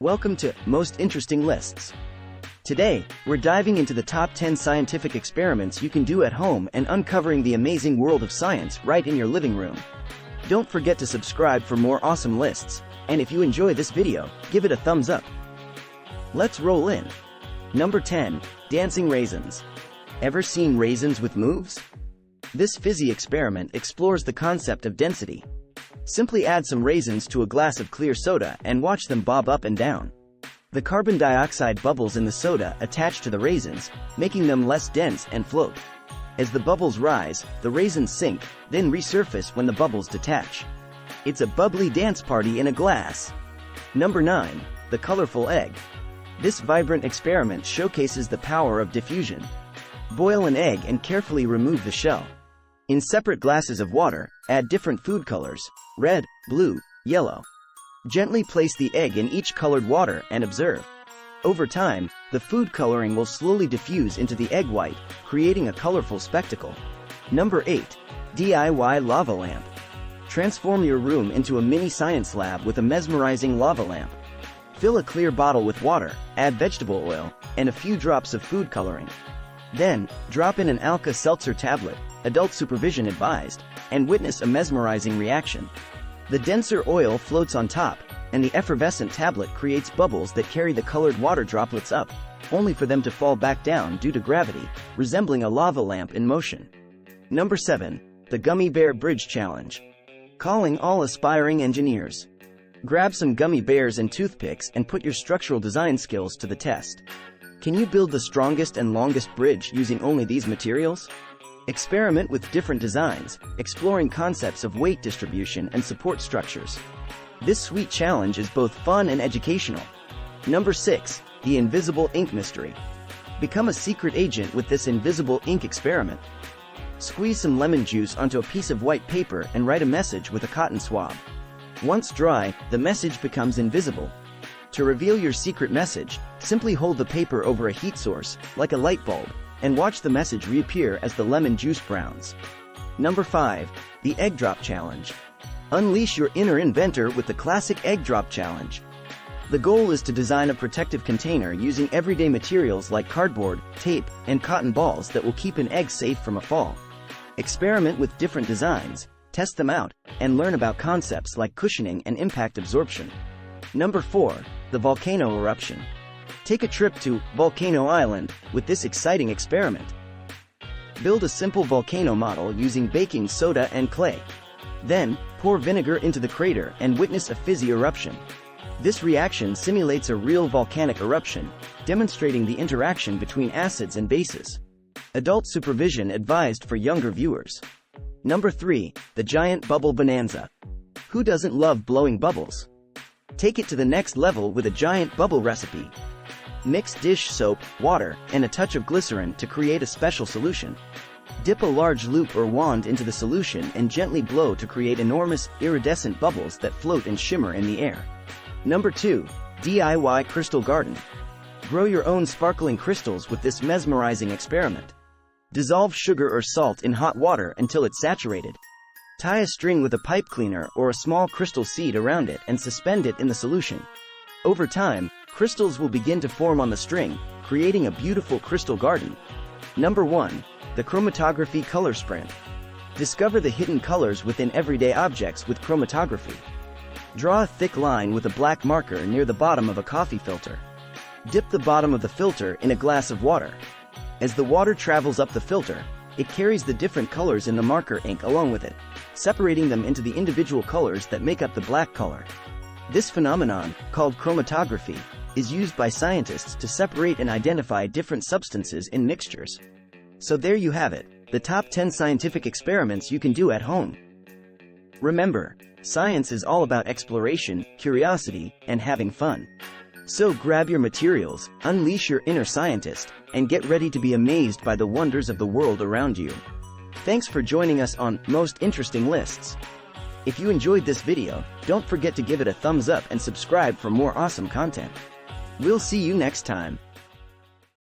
Welcome to Most Interesting Lists. Today, we're diving into the top 10 scientific experiments you can do at home and uncovering the amazing world of science right in your living room. Don't forget to subscribe for more awesome lists, and if you enjoy this video, give it a thumbs up. Let's roll in. Number 10. Dancing raisins. Ever seen raisins with moves? This fizzy experiment explores the concept of density. Simply add some raisins to a glass of clear soda and watch them bob up and down. The carbon dioxide bubbles in the soda attach to the raisins, making them less dense and float. As the bubbles rise, the raisins sink, then resurface when the bubbles detach. It's a bubbly dance party in a glass. Number 9. The colorful egg. This vibrant experiment showcases the power of diffusion. Boil an egg and carefully remove the shell. In separate glasses of water, add different food colors: red, blue, yellow. Gently place the egg in each colored water and observe. Over time, the food coloring will slowly diffuse into the egg white, creating a colorful spectacle. Number 8. DIY lava lamp. Transform your room into a mini science lab with a mesmerizing lava lamp. Fill a clear bottle with water, add vegetable oil, and a few drops of food coloring. Then, drop in an Alka-Seltzer tablet, adult supervision advised, and witness a mesmerizing reaction. The denser oil floats on top, and the effervescent tablet creates bubbles that carry the colored water droplets up, only for them to fall back down due to gravity, resembling a lava lamp in motion. Number 7. The Gummy Bear Bridge Challenge. Calling all aspiring engineers. Grab some gummy bears and toothpicks and put your structural design skills to the test. Can you build the strongest and longest bridge using only these materials? Experiment with different designs, exploring concepts of weight distribution and support structures. This sweet challenge is both fun and educational. Number 6. The Invisible Ink Mystery. Become a secret agent with this invisible ink experiment. Squeeze some lemon juice onto a piece of white paper and write a message with a cotton swab. Once dry, the message becomes invisible. To reveal your secret message, simply hold the paper over a heat source, like a light bulb, and watch the message reappear as the lemon juice browns. Number 5. The Egg Drop Challenge. Unleash your inner inventor with the classic Egg Drop Challenge. The goal is to design a protective container using everyday materials like cardboard, tape, and cotton balls that will keep an egg safe from a fall. Experiment with different designs, test them out, and learn about concepts like cushioning and impact absorption. Number 4. The Volcano Eruption. Take a trip to Volcano Island with this exciting experiment. Build a simple volcano model using baking soda and clay. Then, pour vinegar into the crater and witness a fizzy eruption. This reaction simulates a real volcanic eruption, demonstrating the interaction between acids and bases. Adult supervision advised for younger viewers. Number 3. The Giant Bubble Bonanza. Who doesn't love blowing bubbles? Take it to the next level with a giant bubble recipe. Mix dish soap, water, and a touch of glycerin to create a special solution. Dip a large loop or wand into the solution and gently blow to create enormous, iridescent bubbles that float and shimmer in the air. Number 2. DIY Crystal Garden. Grow your own sparkling crystals with this mesmerizing experiment. Dissolve sugar or salt in hot water until it's saturated. Tie a string with a pipe cleaner or a small crystal seed around it and suspend it in the solution. Over time, crystals will begin to form on the string, creating a beautiful crystal garden. Number 1. The Chromatography Color Sprint. Discover the hidden colors within everyday objects with chromatography. Draw a thick line with a black marker near the bottom of a coffee filter. Dip the bottom of the filter in a glass of water. As the water travels up the filter, it carries the different colors in the marker ink along with it, separating them into the individual colors that make up the black color. This phenomenon, called chromatography, is used by scientists to separate and identify different substances in mixtures. So there you have it, the top 10 scientific experiments you can do at home. Remember, science is all about exploration, curiosity, and having fun. So grab your materials, unleash your inner scientist, and get ready to be amazed by the wonders of the world around you. Thanks for joining us on Most Interesting Lists. If you enjoyed this video, don't forget to give it a thumbs up and subscribe for more awesome content. We'll see you next time.